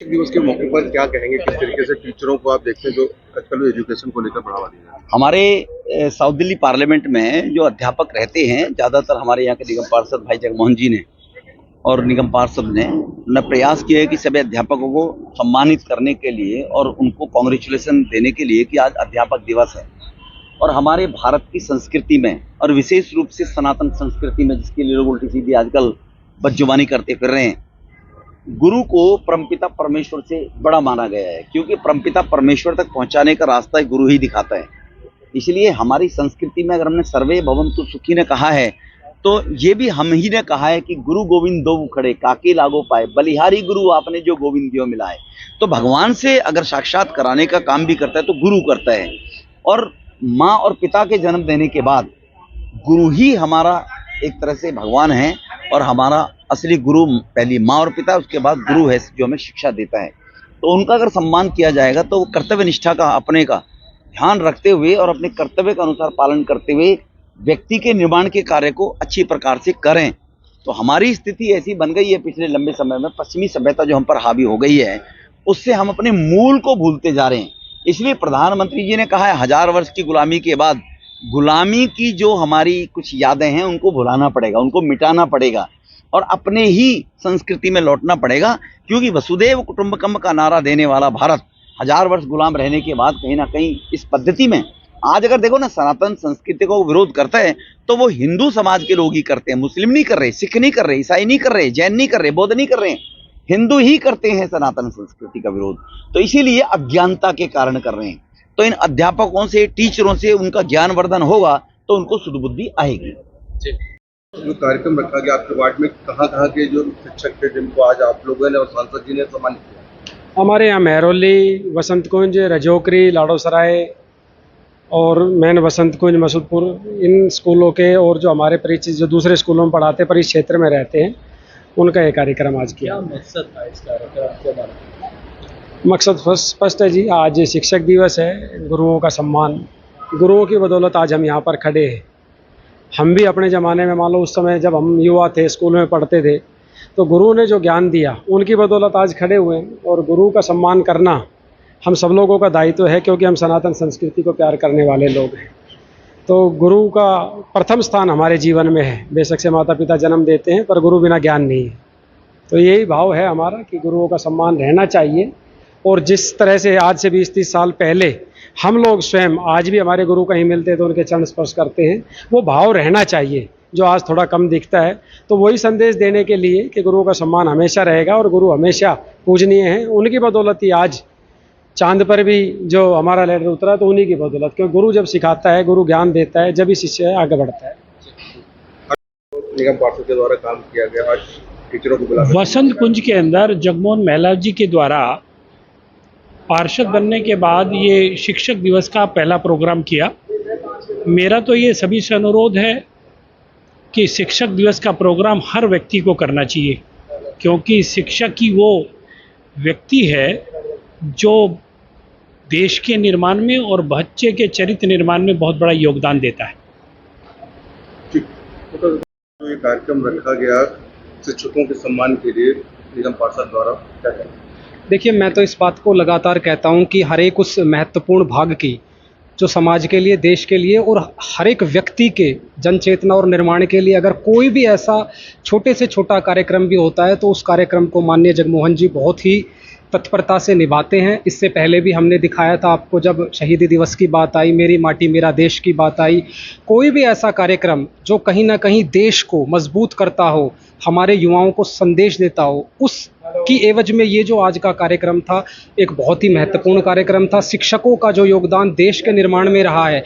शिक्षक दिवस के मौके पर क्या कहेंगे, किस तरीके से टीचरों को आप देखते हैं जो आजकल एजुकेशन को लेकर बढ़ावा दिया है? हमारे साउथ दिल्ली पार्लियामेंट में जो अध्यापक रहते हैं, ज़्यादातर हमारे यहाँ के निगम पार्षद भाई जगमोहन जी ने और निगम पार्षद ने प्रयास किया है कि सभी अध्यापकों को सम्मानित करने के लिए और उनको कॉन्ग्रेचुलेसन देने के लिए कि आज अध्यापक दिवस है। और हमारे भारत की संस्कृति में और विशेष रूप से सनातन संस्कृति में, जिसके लिए लोग उल्टी सीधी आजकल बदजुबानी करते फिर रहे हैं, गुरु को परमपिता परमेश्वर से बड़ा माना गया है, क्योंकि परमपिता परमेश्वर तक पहुंचाने का रास्ता गुरु ही दिखाता है। इसलिए हमारी संस्कृति में अगर हमने सर्वे भवन्तु सुखी ने कहा है, तो ये भी हम ही ने कहा है कि गुरु गोविंद दो खड़े काके लागो पाए, बलिहारी गुरु आपने जो गोविंद दियो मिलाए। तो भगवान से अगर साक्षात कराने का काम भी करता है तो गुरु करता है। और माँ और पिता के जन्म देने के बाद गुरु ही हमारा एक तरह से भगवान है, और हमारा असली गुरु पहली माँ और पिता, उसके बाद गुरु है जो हमें शिक्षा देता है। तो उनका अगर सम्मान किया जाएगा तो कर्तव्य निष्ठा का अपने का ध्यान रखते हुए और अपने कर्तव्य के अनुसार पालन करते हुए व्यक्ति के निर्माण के कार्य को अच्छी प्रकार से करें। तो हमारी स्थिति ऐसी बन गई है पिछले लंबे समय में, पश्चिमी सभ्यता जो हम पर हावी हो गई है, उससे हम अपने मूल को भूलते जा रहे हैं। इसलिए प्रधानमंत्री जी ने कहा है 1000 वर्ष की गुलामी के बाद गुलामी की जो हमारी कुछ यादें हैं उनको भुलाना पड़ेगा, उनको मिटाना पड़ेगा और अपने ही संस्कृति में लौटना पड़ेगा। क्योंकि वसुदैव कुटुंबकम का नारा देने वाला भारत 1000 वर्ष गुलाम रहने के बाद कहीं ना कहीं इस पद्धति में आज अगर देखो ना, सनातन संस्कृति को विरोध करता है तो वो हिंदू समाज के लोग ही करते हैं, मुस्लिम नहीं कर रहे, सिख नहीं कर रहे, ईसाई नहीं कर रहे, जैन नहीं कर रहे, बौद्ध नहीं कर रहे, हिंदू ही करते हैं सनातन संस्कृति का विरोध। तो इसीलिए अज्ञानता के कारण कर रहे हैं। तो इन अध्यापकों से, टीचरों से उनका ज्ञान वर्धन होगा तो उनको सुधबुद्धि आएगी। जो कार्यक्रम रखा गया आपके वार्ड में, कहाँ के जो शिक्षक थे जिनको आज आप लोगों ने और सांसद जी ने सम्मानित किया? हमारे यहाँ मेहरौली, वसंत कुंज, रजोकरी, लाडोसराय और मैन वसंत कुंज, मसूदपुर, इन स्कूलों के और जो हमारे परिचित जो दूसरे स्कूलों में पढ़ाते पर इस क्षेत्र में रहते हैं, उनका ये कार्यक्रम आज किया। मकसद था इस कार्यक्रम के बारे में? मकसद स्पष्ट है जी, आज शिक्षक दिवस है, गुरुओं का सम्मान, गुरुओं की बदौलत आज हम यहाँ पर खड़े हैं। हम भी अपने ज़माने में, मान लो उस समय जब हम युवा थे, स्कूल में पढ़ते थे, तो गुरु ने जो ज्ञान दिया उनकी बदौलत आज खड़े हुए हैं। और गुरु का सम्मान करना हम सब लोगों का दायित्व है, क्योंकि हम सनातन संस्कृति को प्यार करने वाले लोग हैं। तो गुरु का प्रथम स्थान हमारे जीवन में है। बेशक से माता पिता जन्म देते हैं, पर गुरु बिना ज्ञान नहीं है। तो यही भाव है हमारा कि गुरुओं का सम्मान रहना चाहिए। और जिस तरह से आज से 20-30 साल पहले हम लोग स्वयं आज भी हमारे गुरु कहीं मिलते हैं तो उनके चरण स्पर्श करते हैं, वो भाव रहना चाहिए जो आज थोड़ा कम दिखता है। तो वही संदेश देने के लिए कि गुरुओं का सम्मान हमेशा रहेगा और गुरु हमेशा पूजनीय हैं। उनकी बदौलत ही आज चांद पर भी जो हमारा लैंडर उतरा, तो उन्हीं की बदौलत, क्योंकि गुरु जब सिखाता है, गुरु ज्ञान देता है, जब ही शिष्य आगे बढ़ता है। निगम पार्षद के द्वारा काम किया गया, आज टीचरों को बुलाकर वसंत कुंज के अंदर जगमोहन महला जी के द्वारा पार्षद बनने के बाद ये शिक्षक दिवस का पहला प्रोग्राम किया। मेरा तो ये सभी से अनुरोध है कि शिक्षक दिवस का प्रोग्राम हर व्यक्ति को करना चाहिए, क्योंकि शिक्षक ही वो व्यक्ति है जो देश के निर्माण में और बच्चे के चरित्र निर्माण में बहुत बड़ा योगदान देता है। तो ये कार्यक्रम रखा गया शिक्षकों के सम्मान के लिए निगम पार्षद द्वारा, क्या कहें? देखिए, मैं तो इस बात को लगातार कहता हूं कि हर एक उस महत्वपूर्ण भाग की जो समाज के लिए, देश के लिए और हर एक व्यक्ति के जन चेतना और निर्माण के लिए अगर कोई भी ऐसा छोटे से छोटा कार्यक्रम भी होता है तो उस कार्यक्रम को माननीय जगमोहन जी बहुत ही तत्परता से निभाते हैं। इससे पहले भी हमने दिखाया था आपको, जब शहीदी दिवस की बात आई, मेरी माटी मेरा देश की बात आई, कोई भी ऐसा कार्यक्रम जो कहीं ना कहीं देश को मजबूत करता हो, हमारे युवाओं को संदेश देता हो, उस की एवज में ये जो आज का कार्यक्रम था एक बहुत ही महत्वपूर्ण कार्यक्रम था। शिक्षकों का जो योगदान देश के निर्माण में रहा है,